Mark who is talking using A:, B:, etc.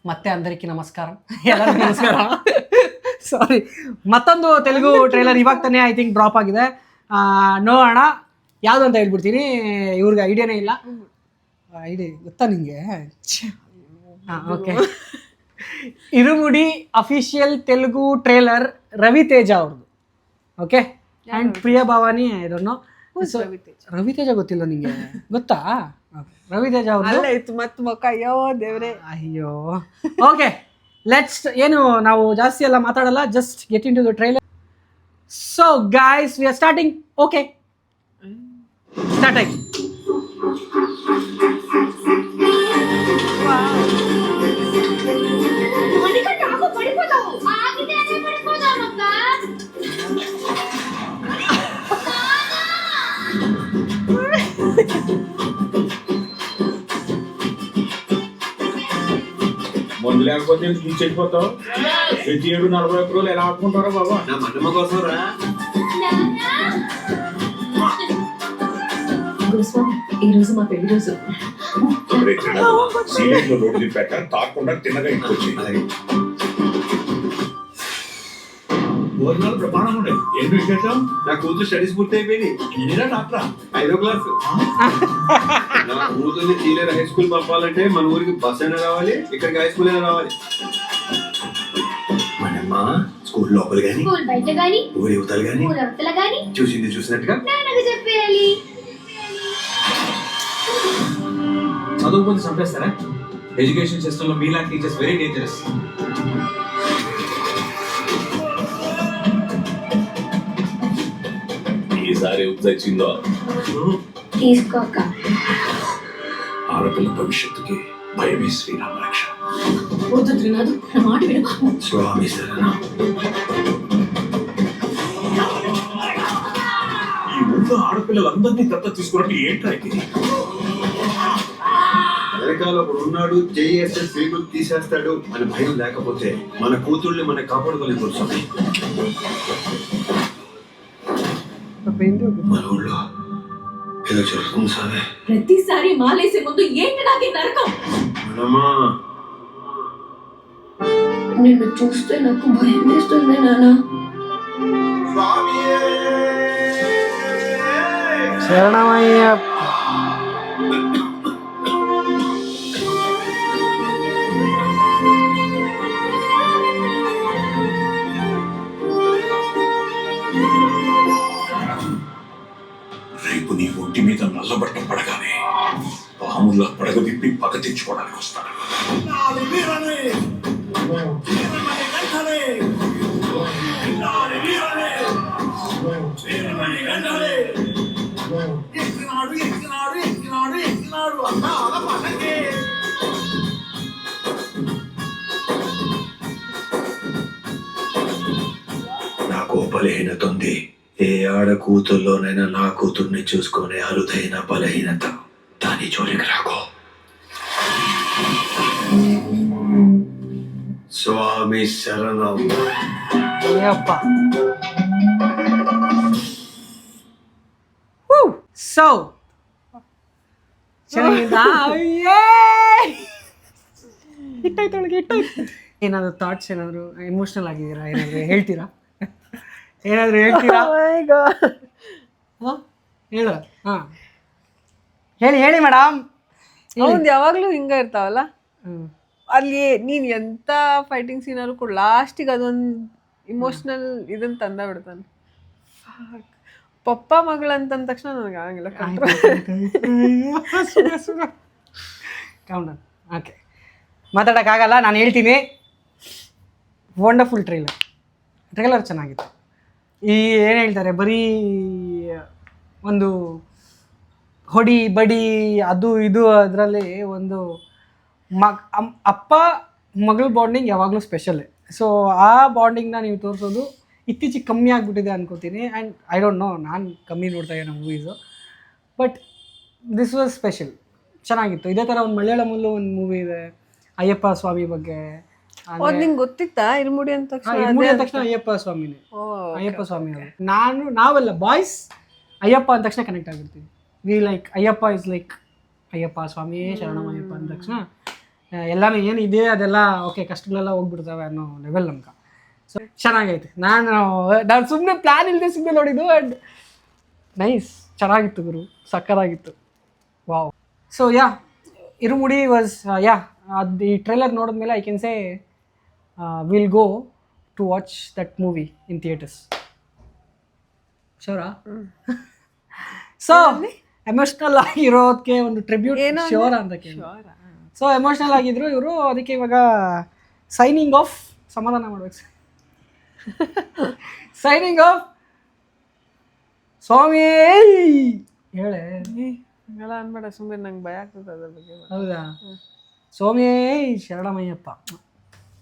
A: ಮತ್ತೆ అందరికీ నమస్కారం. ಎಲ್ಲರಿಗೂ ನಮಸ್ಕಾರ. ಸಾರಿ, ಮತ್ತೊಂದು ತೆಲುಗು ಟ್ರೈಲರ್ ಇವಾಗ ತಾನೇ ಐ ಥಿಂಕ್ ಡ್ರಾಪ್ ಆಗಿದೆ. ನೋಡೋಣ ಯಾವುದು ಅಂತ ಹೇಳ್ಬಿಡ್ತೀನಿ. ಇವ್ರಿಗೆ ಐಡಿಯಾನೇ ಇಲ್ಲ. ಐಡಿಯಾ ಗೊತ್ತಾ ನಿಮಗೆ? Okay. Irumudi official Telugu trailer Ravi Teja ಅವ್ರದ್ದು. ಓಕೆ. ಆ್ಯಂಡ್ ಪ್ರಿಯಾ ಭವಾನಿ ಇದನ್ನು ರವಿತೇಜ ಗೊತ್ತಿಲ್ಲ ನಿಮಗೆ? ಗೊತ್ತಾ? ರವಿತೇಜ ಅವ್ರದ್ದು
B: ಮತ್ತೆ ಮೊಕ್ಕ. ಅಯ್ಯೋ ದೇವ್ರೆ,
A: ಅಯ್ಯೋ. ಓಕೆ, ಲೆಟ್ಸ್ ಏನು ನಾವು ಜಾಸ್ತಿ ಎಲ್ಲ ಮಾತಾಡಲ್ಲ, just get in to the trailer. So guys, we are starting. Okay, start ಆಯ್ತು.
C: మందు లేకపోతే చెడిపోతావు. ప్రతి 7-41 రోజులు ఎలా ఆడుకుంటారో బాబా. నా మన్నమ్మ కోసం రా.
D: గురుస్వామి, ఈ రోజు మా పెళ్లి రోజు.
C: సీరియస్ లో రోడ్డు తిప్పాక తాకుండా తిన్నగా ఇంకొచ్చి భోజనాలు ప్రమాణం ఉండే. ఏంటి విశేషం? నా కూతురు స్టడీస్ పూర్తి అయిపోయింది. ఇంజనీరా డాక్టరా? 5వ క్లాస్. నా కూతుర్ని సీనియర్ హై స్కూల్ పంపాలంటే మన ఊరికి బస్ అయినా రావాలి, ఇక్కడికి హై స్కూల్ అయినా రావాలి. మనమ్మ స్కూల్ లోపల గాని,
D: స్కూల్ బయట గాని,
C: ఊరి యువతలు గాని,
D: ఊరవతల గాని
C: చూసింది చూసినట్టుగా
D: నాన్నకు చెప్పేయాలి.
E: చదువుకుంటే చంపేస్తారా? ఎడ్యుకేషన్ సిస్టమ్ లో మీలాంటి టీచర్స్ వెరీ డేంజరస్.
C: ఈసారి ఉద్దచ్చిందో
D: తీసుకోక.
C: ఆడపిల్ల భవిష్యత్తుకి భయమే శ్రీరామ రక్ష.
D: వద్దు త్రినాథ్, నా మాట విను.
C: స్వామి శరణం. ఈ ఊళ్ళో ఆడపిల్లలందరినీ దత్త తీసుకున్నట్టు ఏంట్రా ఇది? అమెరికాలో ఒకడు ఉన్నాడు, జేఎస్ఏ పీపుల్ తీసేస్తాడు అని భయం లేకపోతే మన కూతుళ్ళని మనం కాపాడుకోలేదు. స్వామి, మన ఊళ్ళో ఏదో జరుగుతుంది సార్.
D: ప్రతిసారి మాలేసే ముందు ఏంటి నాకే నరకం?
C: మనమ్మా,
D: నిన్ను చూస్తే నాకు భయం వేస్తుంది నాన్న.
A: శరణమయ్యప్ప.
C: రేపు నీ ఒంటి మీద నల్లబట్టం పడగానే పాముల్లా పడగ విప్పి పగ తెచ్చుకోవడానికి వస్తాడు. నాకు బలహీనత ఉంది. ఏ ఆడ కూతుర్లోనైనా నా కూతుర్ని చూసుకునే అరుదైన బలహీనత. దాని జోలికి రాకో. స్వామి శరణం.
A: ಸೊ ಚೆನ್ನಾಗಿದ್ದ? ಹಿಟ್ಟಾಯ್ತು ಒಳಗೆ, ಹಿಟ್ಟಾಯ್ತು. ಏನಾದ್ರು ಥಾಟ್ಸ್, ಏನಾದ್ರು ಎಮೋಷ್ನಲ್ ಆಗಿದ್ದೀರಾ? ಏನಾದ್ರು ಹೇಳ್ತೀರಾ? ಏನಾದ್ರು ಹೇಳ್ತೀರಾ? ಹೇಳ. ಹಾಂ, ಹೇಳಿ ಹೇಳಿ ಮೇಡಮ್.
B: ಅವ್ನು ಯಾವಾಗ್ಲೂ ಹಿಂಗ ಇರ್ತಾವಲ್ಲ. ಅಲ್ಲಿ ನೀನ್ ಎಂತ ಫೈಟಿಂಗ್ ಸೀನಾರು ಕೂಡ ಲಾಸ್ಟಿಗೆ ಅದೊಂದು ಇಮೋಷನಲ್ ಇದನ್ನ ತಂದ ಬಿಡ್ತಾನೆ. ಪಪ್ಪ ಮಗಳಂತಂದ ತಕ್ಷಣ ನನಗೆ ಆಗಂಗಿಲ್ಲ.
A: ಕೌಂಡನ್. ಓಕೆ, ಮಾತಾಡೋಕ್ಕಾಗಲ್ಲ, ನಾನು ಹೇಳ್ತೀನಿ. ವಂಡರ್ಫುಲ್ ಟ್ರೈಲರ್ ಚೆನ್ನಾಗಿತ್ತು. ಈ ಏನು ಹೇಳ್ತಾರೆ, ಬರೀ ಒಂದು ಹೊಡಿ ಬಡಿ ಅದು ಇದು ಅದರಲ್ಲಿ ಒಂದು ಅಪ್ಪ ಮಗಳ ಬಾಂಡಿಂಗ್ ಯಾವಾಗಲೂ ಸ್ಪೆಷಲ್. ಸೊ ಆ ಬಾಂಡಿಂಗ್ನ ನೀವು ತೋರಿಸೋದು ಇತ್ತೀಚೆಗೆ ಕಮ್ಮಿ ಆಗಿಬಿಟ್ಟಿದೆ ಅನ್ಕೋತೀನಿ. ಆ್ಯಂಡ್ ಐ ಡೋಂಟ್ ನೋ, ನಾನು ಕಮ್ಮಿ ನೋಡ್ತಾ ಇದ್ದೇನೆ movies, but this was special. ಚೆನ್ನಾಗಿತ್ತು. ಇದೇ ಥರ ಒಂದು ಮಲಯಾಳಮಲ್ಲೂ ಒಂದು ಮೂವಿ ಇದೆ ಅಯ್ಯಪ್ಪ ಸ್ವಾಮಿ ಬಗ್ಗೆ.
B: ನಿಂಗೆ ಗೊತ್ತಿತ್ತಾ? ಇರುಮುಡಿ ಅಂದ ತಕ್ಷಣ
A: ಅಯ್ಯಪ್ಪ ಸ್ವಾಮಿನೇ. ಅಯ್ಯಪ್ಪ ಸ್ವಾಮಿ ಅವರು. ನಾವೆಲ್ಲ ಬಾಯ್ಸ್ ಅಯ್ಯಪ್ಪ ಅಂದ ತಕ್ಷಣ ಕನೆಕ್ಟ್ ಆಗಿರ್ತೀವಿ. We like Ayyappa is like Ayyappa ಸ್ವಾಮಿಯೇ ಶರಣಮಯ್ಯಪ್ಪ ಅಂದ ತಕ್ಷಣ ಎಲ್ಲನೂ ಏನಿದೆ ಅದೆಲ್ಲ ಓಕೆ ಕಷ್ಟಗಳೆಲ್ಲ ಹೋಗ್ಬಿಡ್ತವೆ ಅನ್ನೋ ಲೆವೆಲ್ ನಮ್ಗೆ. ಸೊ ಚೆನ್ನಾಗೈತೆ. ನಾನು ಸುಮ್ಮನೆ ಪ್ಲ್ಯಾನ್ ಇಲ್ಲದೆ ಸುಮ್ಮನೆ ನೋಡಿದ್ದು ಆ್ಯಂಡ್ ನೈಸ್, ಚೆನ್ನಾಗಿತ್ತು ಗುರು, ಸಕ್ಕತ್ತಾಗಿತ್ತು. Wow. So ya, Irumudi was ಅದು ಈ ಟ್ರೈಲರ್ ನೋಡಿದ್ಮೇಲೆ I can say will go to watch that movie in theatres. ಶೋರಾ? ಸೊ ಎಮೋಷ್ನಲ್ ಆಗಿರೋದಕ್ಕೆ ಒಂದು ಟ್ರಿಬ್ಯೂಟ್ ಶೋರ ಅಂತ ಕೇಳಿ. ಸೊ ಎಮೋಷ್ನಲ್ ಆಗಿದ್ರು ಇವರು, ಅದಕ್ಕೆ ಇವಾಗ ಸೈನಿಂಗ್ ಆಫ್ ಸಮಾಧಾನ ಮಾಡ್ಬೇಕು. ಸೈನಿಂಗ್ ಆಫ್ ಸ್ವಾಮಿ ಹೇಳೆ.
B: ಹಂಗೆಲ್ಲ ಅನ್ಬೇಡ ಸುಮ್ಮನೆ, ನಂಗೆ ಭಯ ಆಗ್ತದೆ ಅದ್ರ ಬಗ್ಗೆ.
A: ಹೌದಾ? ಸ್ವಾಮಿ ಶರಣಮಯ್ಯಪ್ಪ.